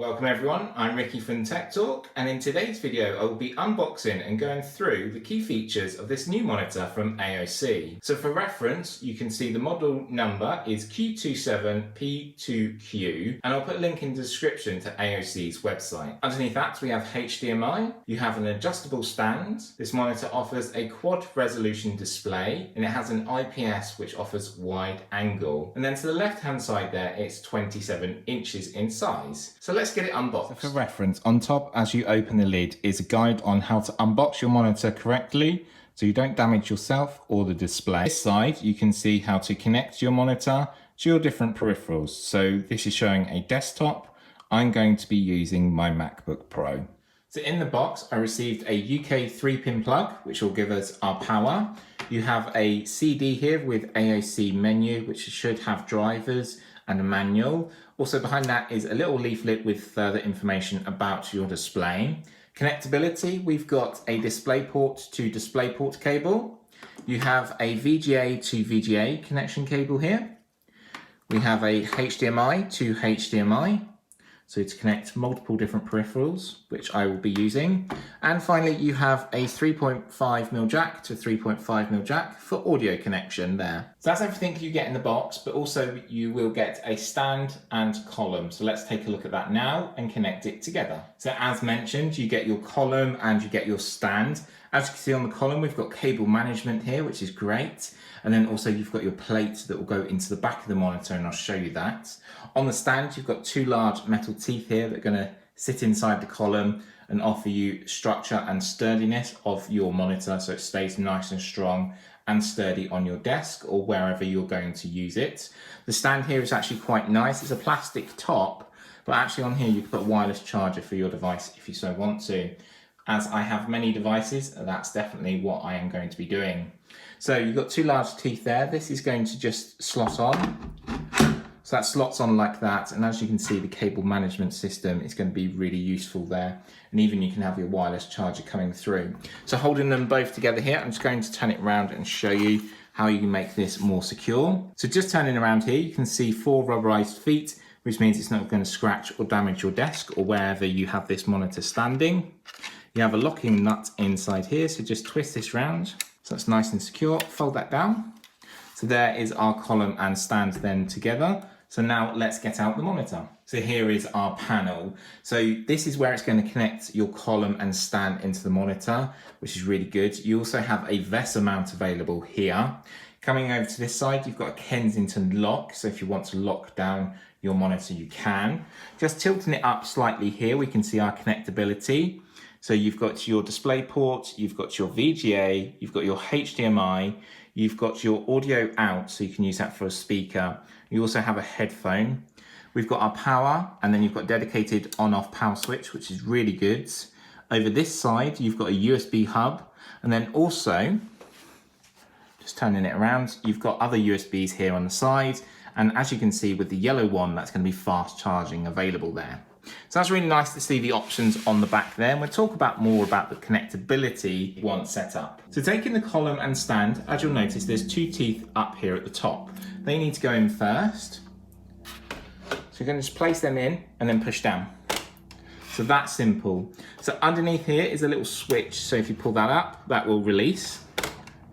Welcome everyone, I'm Ricky from TechTalk, and in today's video I will be unboxing and going through the key features of this new monitor from AOC. So for reference, you can see the model number is Q27P2Q, and I'll put a link in the description to AOC's website. Underneath that we have HDMI, you have an adjustable stand, this monitor offers a quad resolution display, and it has an IPS which offers wide angle. And then to the left hand side there, it's 27 inches in size. So let's get it unboxed. So for reference, on top as you open the lid is a guide on how to unbox your monitor correctly so you don't damage yourself or the display. This side you can see how to connect your monitor to your different peripherals. So this is showing a desktop. I'm going to be using my MacBook Pro. So in the box I received a UK 3-pin plug which will give us our power. You have a CD here with AOC menu which should have drivers and a manual. Also behind that is a little leaflet with further information about your display. Connectability, we've got a DisplayPort to DisplayPort cable. You have a VGA to VGA connection cable here. We have a HDMI to HDMI, so to connect multiple different peripherals, which I will be using. And finally, you have a 3.5mm jack to 3.5mm jack for audio connection there. So that's everything you get in the box, but also you will get a stand and column. So let's take a look at that now and connect it together. So as mentioned, you get your column and you get your stand. As you can see on the column, we've got cable management here, which is great. And then also you've got your plate that will go into the back of the monitor, and I'll show you that. On the stand, you've got two large metal teeth here that are going to sit inside the column and offer you structure and sturdiness of your monitor so it stays nice and strong and sturdy on your desk or wherever you're going to use it. The stand here is actually quite nice. It's a plastic top, but actually on here you can put a wireless charger for your device if you so want to. As I have many devices, that's definitely what I am going to be doing. So you've got two large teeth there. This is going to just slot on. So that slots on like that, and as you can see, the cable management system is going to be really useful there, and even you can have your wireless charger coming through. So holding them both together here, I'm just going to turn it around and show you how you can make this more secure. So just turning around here, you can see 4 rubberized feet, which means it's not going to scratch or damage your desk or wherever you have this monitor standing. You have a locking nut inside here, so just twist this round. So that's nice and secure. Fold that down. So there is our column and stand then together. So now let's get out the monitor. So here is our panel. So this is where it's going to connect your column and stand into the monitor, which is really good. You also have a VESA mount available here. Coming over to this side, you've got a Kensington lock. So if you want to lock down your monitor, you can. Just tilting it up slightly here, we can see our connectability. So you've got your DisplayPort, you've got your VGA, you've got your HDMI, you've got your audio out, so you can use that for a speaker. You also have a headphone. We've got our power, and then you've got dedicated on-off power switch, which is really good. Over this side, you've got a USB hub, and then also, just turning it around, you've got other USBs here on the side, and as you can see with the yellow one, that's going to be fast charging available there. So that's really nice to see the options on the back there, and we'll talk more about the connectability once set up. So taking the column and stand, as you'll notice, there's 2 teeth up here at the top. They need to go in first. So you're going to just place them in and then push down. So that's simple. So underneath here is a little switch, so if you pull that up, that will release.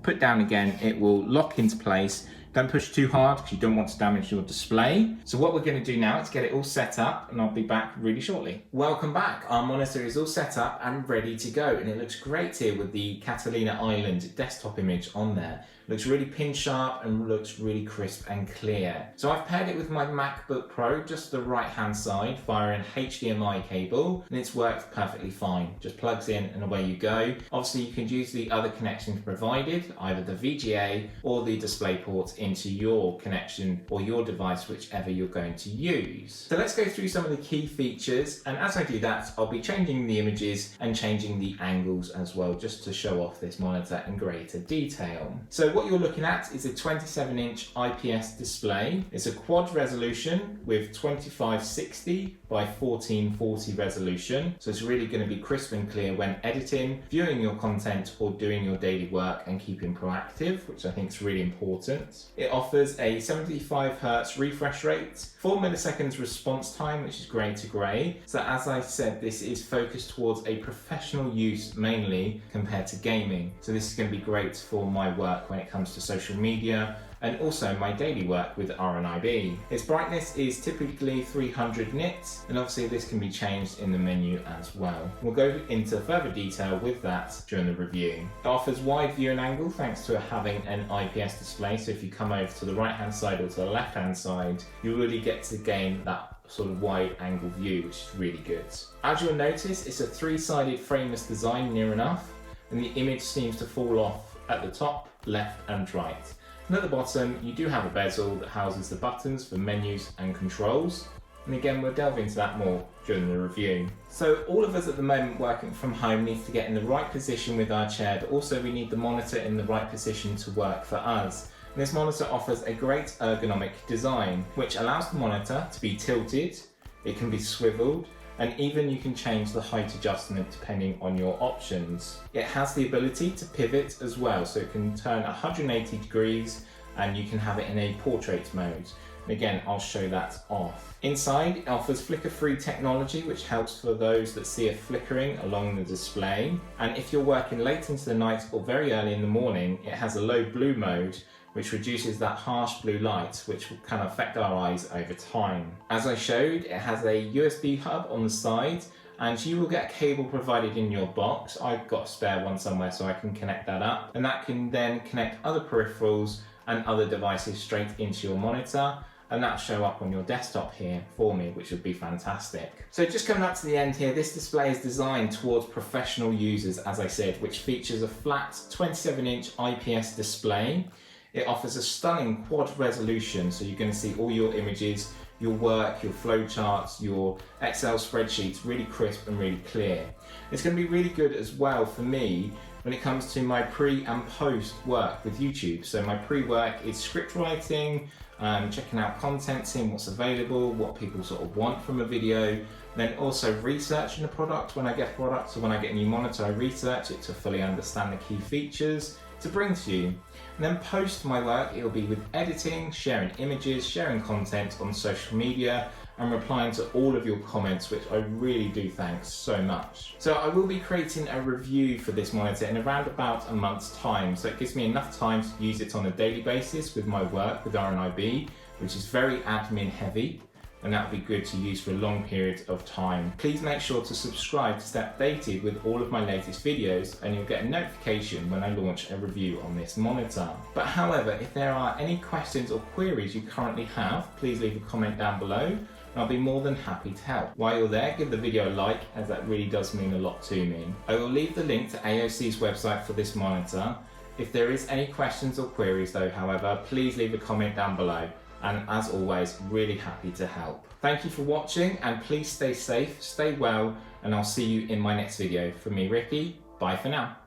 Put down again, it will lock into place. Don't push too hard because you don't want to damage your display. So what we're going to do now is get it all set up, and I'll be back really shortly. Welcome back. Our monitor is all set up and ready to go, and it looks great here with the Catalina Island desktop image on there. Looks really pin sharp and looks really crisp and clear. So I've paired it with my MacBook Pro, just the right hand side via an HDMI cable, and it's worked perfectly fine. Just plugs in and away you go. Obviously you can use the other connections provided, either the VGA or the DisplayPort into your connection or your device, whichever you're going to use. So let's go through some of the key features, and as I do that, I'll be changing the images and changing the angles as well, just to show off this monitor in greater detail. So what you're looking at is a 27-inch IPS display. It's a quad resolution with 2560 by 1440 resolution. So it's really going to be crisp and clear when editing, viewing your content, or doing your daily work and keeping proactive, which I think is really important. It offers a 75Hz refresh rate, 4 milliseconds response time, which is grey to grey. So as I said, this is focused towards a professional use mainly compared to gaming. So this is going to be great for my work when it comes to social media and also my daily work with RNIB. Its brightness is typically 300 nits, and obviously this can be changed in the menu as well. We'll go into further detail with that during the review. It offers wide viewing angle thanks to having an IPS display, so if you come over to the right hand side or to the left hand side, you really get to gain that sort of wide angle view, which is really good. As you'll notice, it's a three-sided frameless design near enough, and the image seems to fall off at the top, left and right. And at the bottom, you do have a bezel that houses the buttons for menus and controls. And again, we'll delve into that more during the review. So all of us at the moment working from home need to get in the right position with our chair, but also we need the monitor in the right position to work for us. And this monitor offers a great ergonomic design, which allows the monitor to be tilted, it can be swiveled, and even you can change the height adjustment depending on your options. It has the ability to pivot as well, so it can turn 180 degrees and you can have it in a portrait mode. And again, I'll show that off. Inside, it offers flicker-free technology, which helps for those that see a flickering along the display. And if you're working late into the night or very early in the morning, it has a low blue mode, which reduces that harsh blue light, which can affect our eyes over time. As I showed, it has a USB hub on the side, and you will get a cable provided in your box. I've got a spare one somewhere so I can connect that up, and that can then connect other peripherals and other devices straight into your monitor, and that'll show up on your desktop here for me, which would be fantastic. So just coming up to the end here, this display is designed towards professional users, as I said, which features a flat 27-inch IPS display. It offers a stunning quad resolution, so you're going to see all your images, your work, your flowcharts, your Excel spreadsheets really crisp and really clear. It's going to be really good as well for me when it comes to my pre and post work with YouTube. So my pre-work is script writing, checking out content, seeing what's available, what people sort of want from a video, then also researching the product when I get products. So when I get a new monitor, I research it to fully understand the key features to bring to you. And then post my work, it'll be with editing, sharing images, sharing content on social media, and replying to all of your comments, which I really do thank so much. So I will be creating a review for this monitor in around about a month's time, so it gives me enough time to use it on a daily basis with my work with RNIB, which is very admin heavy, and that would be good to use for a long period of time. Please make sure to subscribe to stay updated with all of my latest videos, and you'll get a notification when I launch a review on this monitor. But however, if there are any questions or queries you currently have, please leave a comment down below, and I'll be more than happy to help. While you're there, give the video a like, as that really does mean a lot to me. I will leave the link to AOC's website for this monitor. If there is any questions or queries though, however, please leave a comment down below. And as always, really happy to help. Thank you for watching, and please stay safe, stay well, and I'll see you in my next video. From me, Ricky, bye for now.